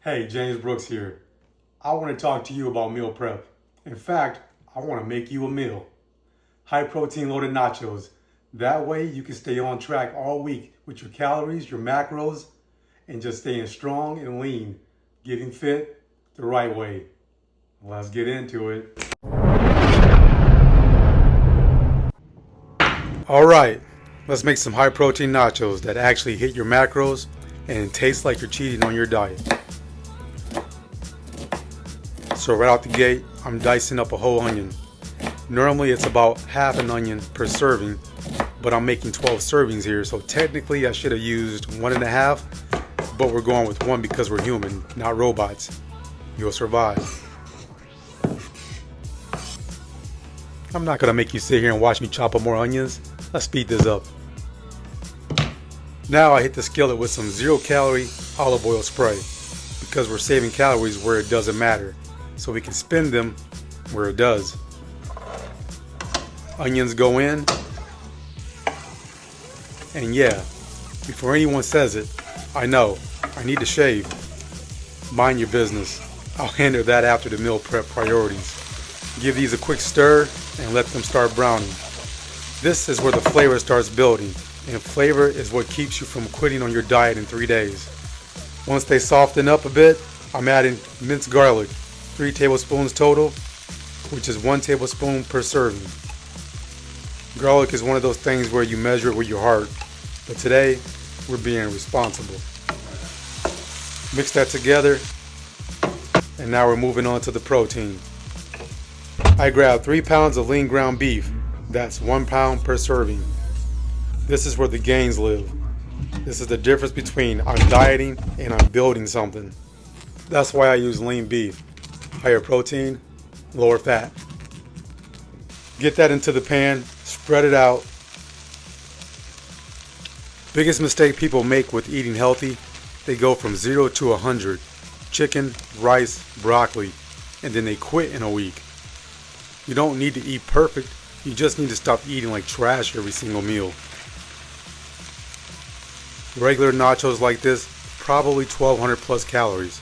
Hey, James Brooks here. I want to talk to you about meal prep. In fact, I want to make you a meal. High protein loaded nachos. That way you can stay on track all week with your calories, your macros, and just staying strong and lean, getting fit the right way. Let's get into it. All right, let's make some high protein nachos that actually hit your macros and taste like you're cheating on your diet. So right out the gate, I'm dicing up a whole onion. Normally it's about half an onion per serving, but I'm making 12 servings here, so technically I should have used 1.5, but we're going with 1 because we're human, not robots. You'll survive. I'm not gonna make you sit here and watch me chop up more onions. Let's speed this up. Now I hit the skillet with some 0-calorie olive oil spray because we're saving calories where it doesn't matter, so we can spend them where it does. Onions go in, and yeah, before anyone says it, I know, I need to shave. Mind your business. I'll handle that after the meal prep priorities. Give these a quick stir and let them start browning. This is where the flavor starts building, and flavor is what keeps you from quitting on your diet in 3 days. Once they soften up a bit, I'm adding minced garlic, 3 tablespoons total, which is 1 tablespoon per serving. Garlic is one of those things where you measure it with your heart, but today we're being responsible. Mix that together, and now we're moving on to the protein. I grabbed 3 pounds of lean ground beef. That's 1 pound per serving. This is where the gains live. This is the difference between I'm dieting and I'm building something. That's why I use lean beef. Higher protein, lower fat. Get that into the pan, spread it out. Biggest mistake people make with eating healthy, they go from 0 to 100. Chicken, rice, broccoli, and then they quit in a week. You don't need to eat perfect, you just need to stop eating like trash every single meal. Regular nachos like this, probably 1,200 plus calories.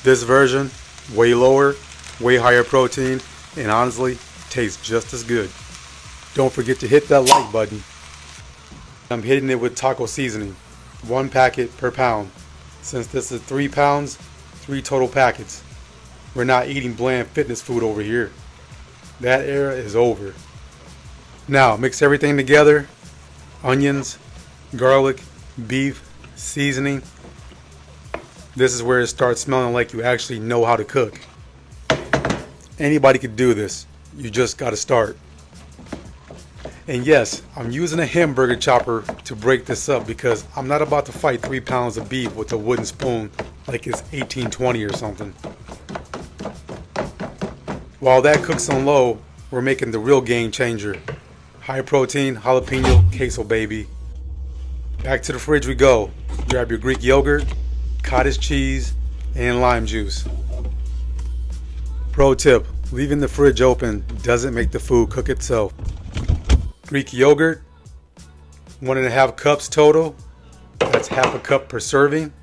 This version, way lower, way higher protein, and honestly, tastes just as good. Don't forget to hit that like button. I'm hitting it with taco seasoning, 1 packet per pound. Since this is 3 pounds, 3 total packets. We're not eating bland fitness food over here. That era is over. Now mix everything together. Onions, garlic, beef, seasoning. This is where it starts smelling like you actually know how to cook. Anybody could do this. You just gotta start. And yes, I'm using a hamburger chopper to break this up because I'm not about to fight 3 pounds of beef with a wooden spoon like it's 1820 or something. While that cooks on low, we're making the real game changer. High protein Jalapeño Queso, baby. Back to the fridge we go. Grab your Greek yogurt, cottage cheese, and lime juice. Pro tip, leaving the fridge open doesn't make the food cook itself. Greek yogurt, 1.5 cups total. That's half a cup per serving.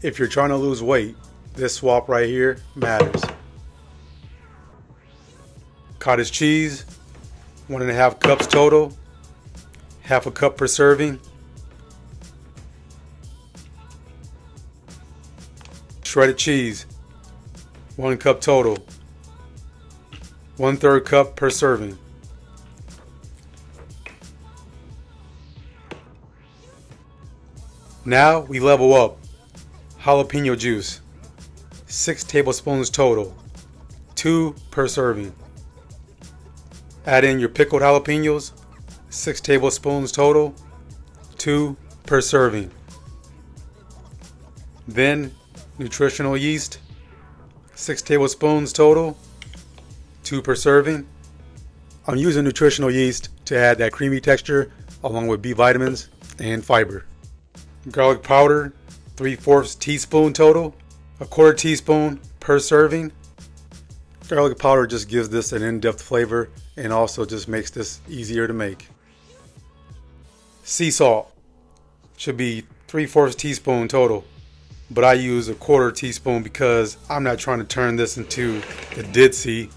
If you're trying to lose weight, this swap right here matters. Cottage cheese, 1.5 cups total, half a cup per serving. Shredded cheese, 1 cup total, 1/3 cup per serving. Now we level up. Jalapeno juice, 6 tablespoons total, 2 per serving. Add in your pickled jalapenos, 6 tablespoons total, 2 per serving. Then nutritional yeast, 6 tablespoons total, 2 per serving. I'm using nutritional yeast to add that creamy texture along with B vitamins and fiber. Garlic powder, 3/4 teaspoon total, 1/4 teaspoon per serving. Garlic powder just gives this an in-depth flavor and also just makes this easier to make. Sea salt should be 3/4 teaspoon total, but I use a 1/4 teaspoon because I'm not trying to turn this into the ditzy.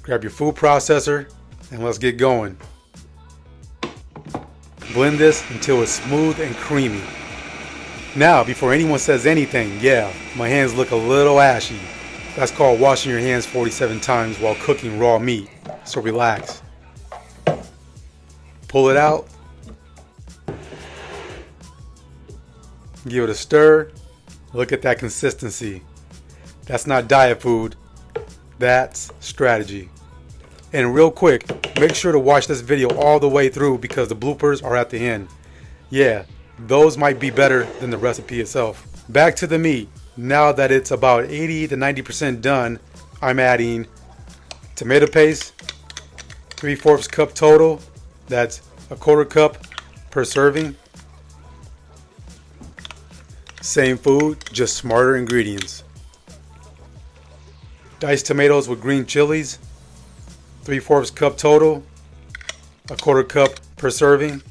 Grab your food processor and let's get going. Blend this until it's smooth and creamy. Now, before anyone says anything, yeah, my hands look a little ashy. That's called washing your hands 47 times while cooking raw meat, so relax. Pull it out. Give it a stir. Look at that consistency. That's not diet food. That's strategy. And real quick, make sure to watch this video all the way through because the bloopers are at the end. Yeah, those might be better than the recipe itself. Back to the meat. Now that it's about 80 to 90% done, I'm adding tomato paste, 3/4 cup total. That's a 1/4 cup per serving. Same food, just smarter ingredients. Diced tomatoes with green chilies, 3/4 cup total, a 1/4 cup per serving.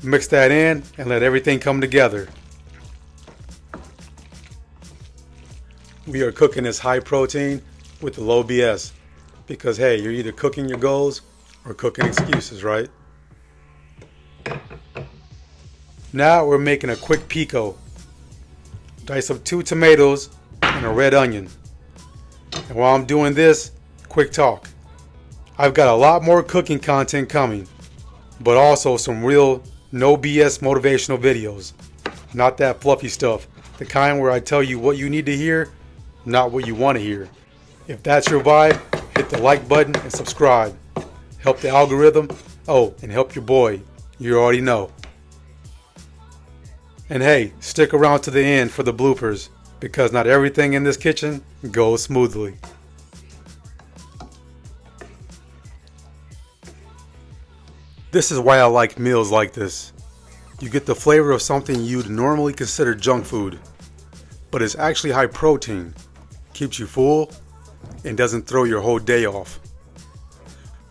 Mix that in and let everything come together. We are cooking this high protein with the low BS because hey, you're either cooking your goals or cooking excuses, right? Now we're making a quick pico. Dice up 2 tomatoes and a red onion. And while I'm doing this, quick talk. I've got a lot more cooking content coming, but also some real no BS motivational videos. Not that fluffy stuff, the kind where I tell you what you need to hear, not what you want to hear. If that's your vibe, hit the like button and subscribe. Help the algorithm. Oh, and help your boy. You already know. And hey, stick around to the end for the bloopers because not everything in this kitchen goes smoothly. This is why I like meals like this. You get the flavor of something you'd normally consider junk food, but it's actually high protein, keeps you full, and doesn't throw your whole day off.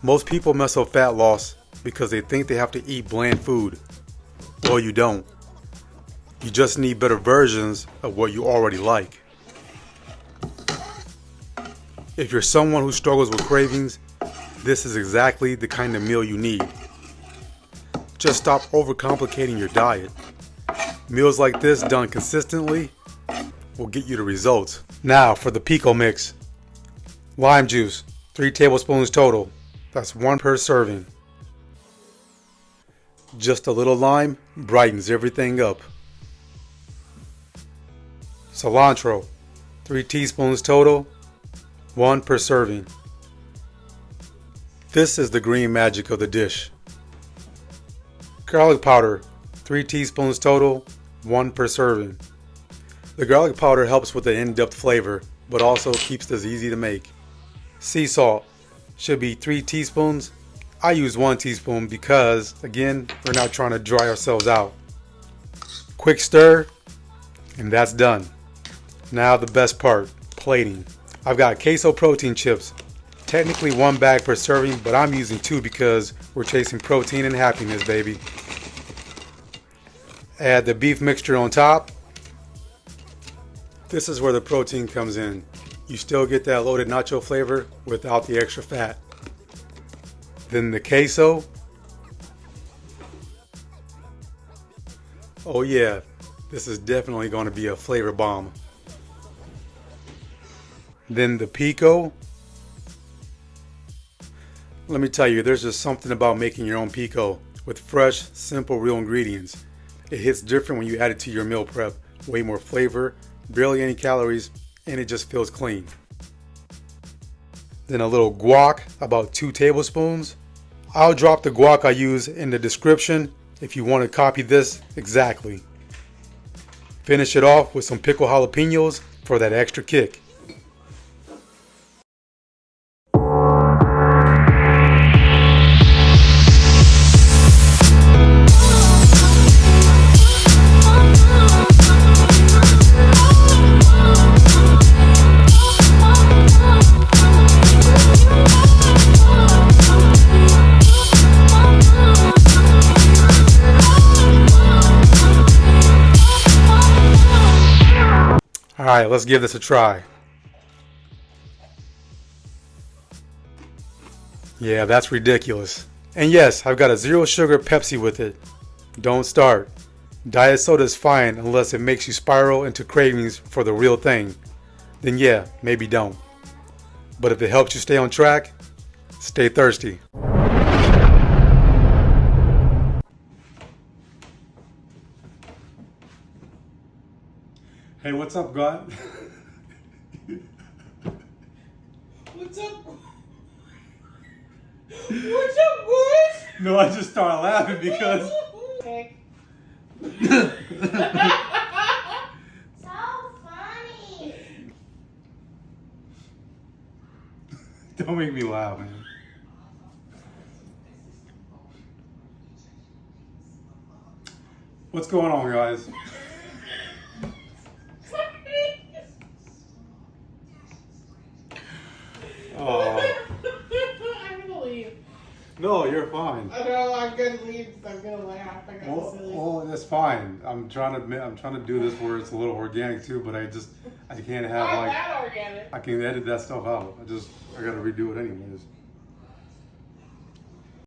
Most people mess up fat loss because they think they have to eat bland food. Well, you don't. You just need better versions of what you already like. If you're someone who struggles with cravings, this is exactly the kind of meal you need. Just stop overcomplicating your diet. Meals like this done consistently will get you the results. Now for the pico mix. Lime juice, 3 tablespoons total. That's 1 per serving. Just a little lime brightens everything up. Cilantro, 3 teaspoons total, 1 per serving. This is the green magic of the dish. Garlic powder, 3 teaspoons total, 1 per serving. The garlic powder helps with the in-depth flavor, but also keeps this easy to make. Sea salt, should be 3 teaspoons. I use 1 teaspoon because, again, we're not trying to dry ourselves out. Quick stir, and that's done. Now the best part, plating. I've got queso protein chips. Technically 1 bag per serving, but I'm using 2 because we're chasing protein and happiness, baby. Add the beef mixture on top. This is where the protein comes in. You still get that loaded nacho flavor without the extra fat. Then the queso. Oh yeah, this is definitely going to be a flavor bomb. Then the pico. Let me tell you, there's just something about making your own pico with fresh, simple, real ingredients. It hits different when you add it to your meal prep. Way more flavor, barely any calories, and it just feels clean. Then a little guac, about 2 tablespoons. I'll drop the guac I use in the description if you want to copy this exactly. Finish it off with some pickled jalapenos for that extra kick. Alright, let's give this a try. Yeah, that's ridiculous. And yes, I've got a zero sugar Pepsi with it. Don't start. Diet soda is fine unless it makes you spiral into cravings for the real thing. Then yeah, maybe don't. But if it helps you stay on track, stay thirsty. Hey, what's up, God? What's up? What's up, boys? No, I just started laughing because... Okay. So funny. Don't make me laugh, man. What's going on, guys? Oh. I'm gonna leave. No, you're fine. No, I'm gonna leave. I'm gonna laugh. I got silly. Well, that's fine. I'm trying to do this where it's a little organic too, but I can't have Not like that organic. I can edit that stuff out. I gotta redo it anyways.